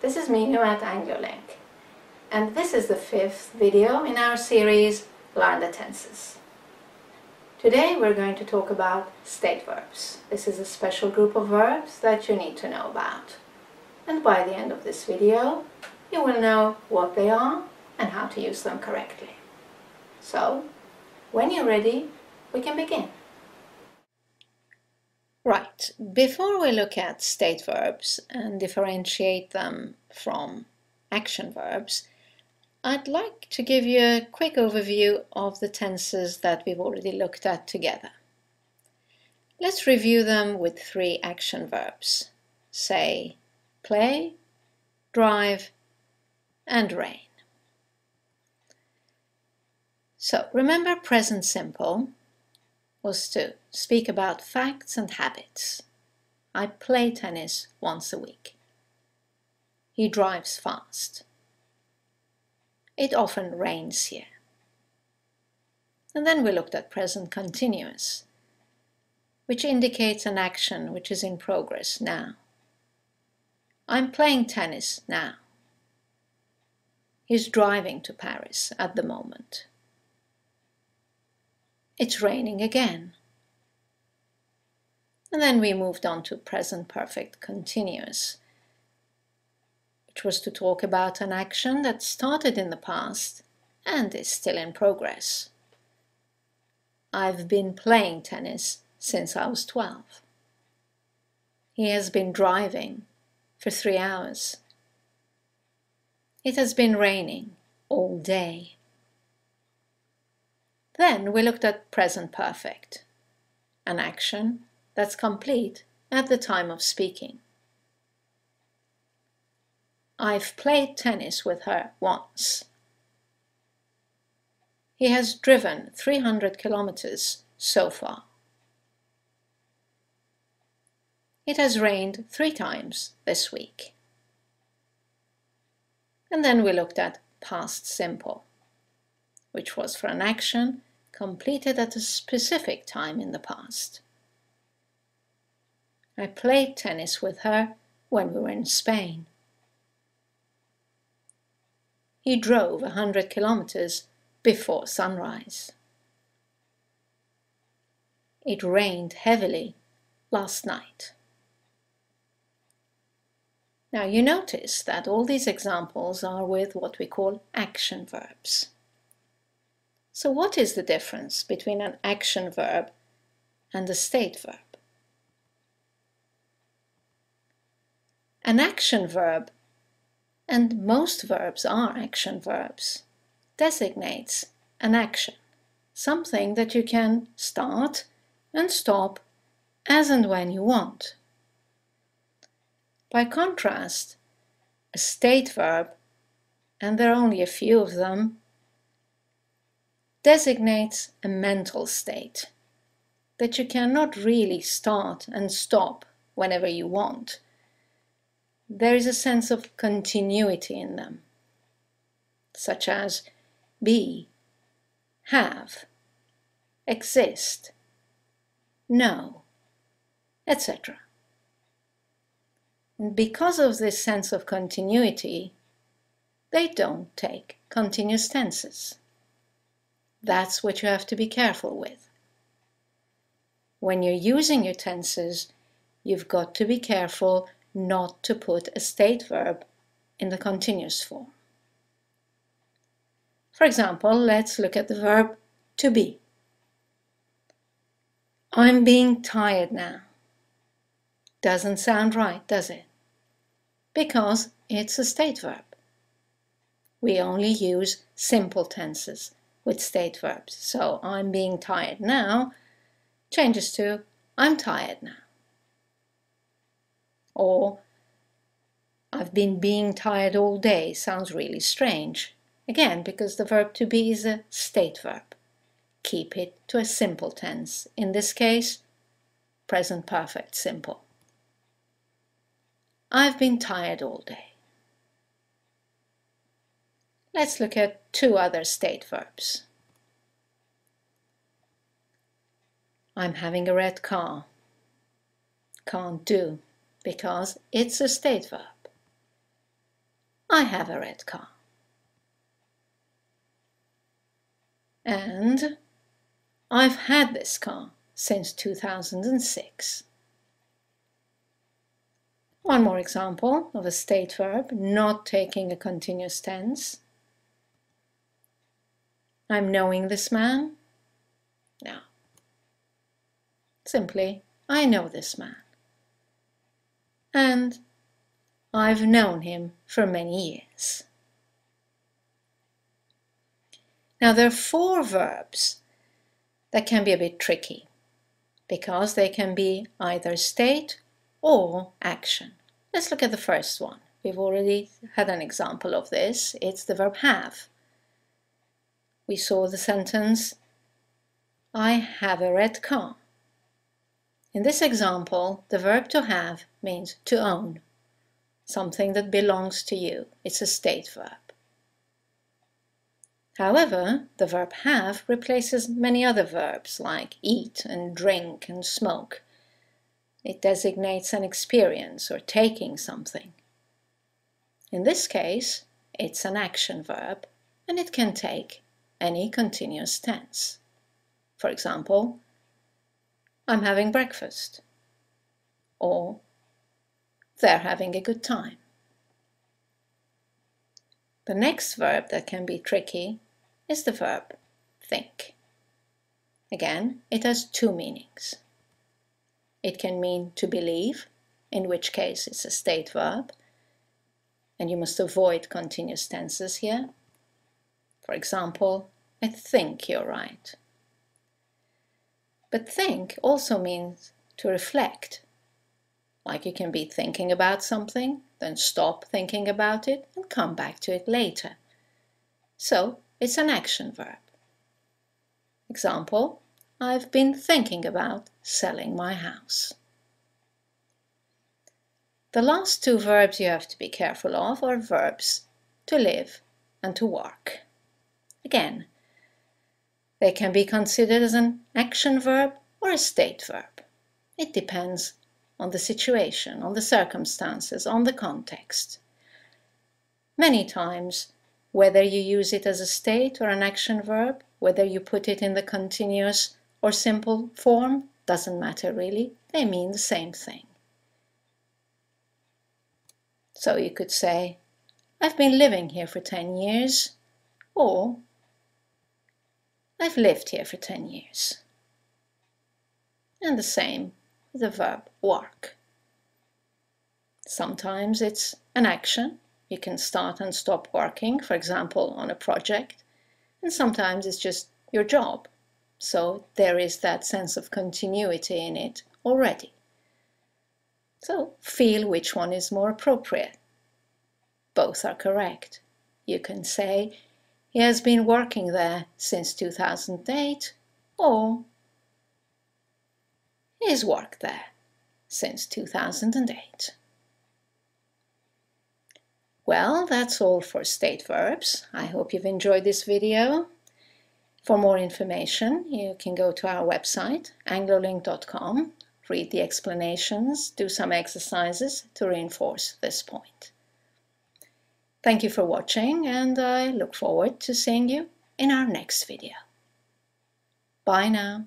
this is Minu at AngularLink, and this is the 5th video in our series Learn the Tenses. Today we're going to talk about state verbs. This is a special group of verbs that you need to know about. And by the end of this video, you will know what they are and how to use them correctly. So, when you're ready, we can begin. Right, before we look at state verbs and differentiate them from action verbs, I'd like to give you a quick overview of the tenses that we've already looked at together. Let's review them with 3 action verbs. Say, play, drive, and rain. So, remember present simple was to speak about facts and habits. I play tennis once a week. He drives fast. It often rains here. And then we looked at present continuous, which indicates an action which is in progress now. I'm playing tennis now. He's driving to Paris at the moment. It's raining again. And then we moved on to present perfect continuous, which was to talk about an action that started in the past and is still in progress. I've been playing tennis since I was 12. He has been driving for 3 hours. It has been raining all day. Then we looked at present perfect, an action that's complete at the time of speaking. I've played tennis with her once. He has driven 300 kilometers so far. It has rained 3 times this week. And then we looked at past simple, which was for an action completed at a specific time in the past. I played tennis with her when we were in Spain. He drove 100 kilometers before sunrise. It rained heavily last night. Now you notice that all these examples are with what we call action verbs. So what is the difference between an action verb and a state verb? An action verb, and most verbs are action verbs, designates an action, something that you can start and stop as and when you want. By contrast, a state verb, and there are only a few of them, designates a mental state that you cannot really start and stop whenever you want. There is a sense of continuity in them, such as be, have, exist, know, etc. And because of this sense of continuity, they don't take continuous tenses. That's what you have to be careful with. When you're using your tenses, you've got to be careful not to put a state verb in the continuous form. For example, let's look at the verb to be. I'm being tired now. Doesn't sound right, does it? Because it's a state verb. We only use simple tenses with state verbs. So I'm being tired now changes to I'm tired now. Or I've been being tired all day sounds really strange. Again, because the verb to be is a state verb. Keep it to a simple tense. In this case, present perfect simple. I've been tired all day. Let's look at 2 other state verbs. I'm having a red car. Can't do, because it's a state verb. I have a red car. And I've had this car since 2006. One more example of a state verb not taking a continuous tense. I'm knowing this man. No. Simply, I know this man. And I've known him for many years. Now there are 4 verbs that can be a bit tricky because they can be either state or action. Let's look at the first one. We've already had an example of this. It's the verb have. We saw the sentence, I have a red car. In this example, the verb to have means to own, something that belongs to you. It's a state verb. However, the verb have replaces many other verbs like eat and drink and smoke. It designates an experience or taking something. In this case, it's an action verb and it can take any continuous tense. For example, I'm having breakfast, or they're having a good time. The next verb that can be tricky is the verb think. Again, it has 2 meanings. It can mean to believe, in which case it's a state verb, and you must avoid continuous tenses here. For example, I think you're right. But think also means to reflect. Like you can be thinking about something, then stop thinking about it and come back to it later. So it's an action verb. Example, I've been thinking about selling my house. The last 2 verbs you have to be careful of are verbs to live and to work. Again, they can be considered as an action verb or a state verb. It depends on the situation, on the circumstances, on the context. Many times, whether you use it as a state or an action verb, whether you put it in the continuous or simple form, doesn't matter really, they mean the same thing. So you could say, I've been living here for 10 years, or I've lived here for 10 years. And the same with the verb work. Sometimes it's an action. You can start and stop working, for example, on a project. And sometimes it's just your job. So there is that sense of continuity in it already. So feel which one is more appropriate. Both are correct. You can say, he has been working there since 2008, or he's worked there since 2008. Well, that's all for state verbs. I hope you've enjoyed this video. For more information, you can go to our website, anglolink.com, read the explanations, do some exercises to reinforce this point. Thank you for watching, and I look forward to seeing you in our next video. Bye now.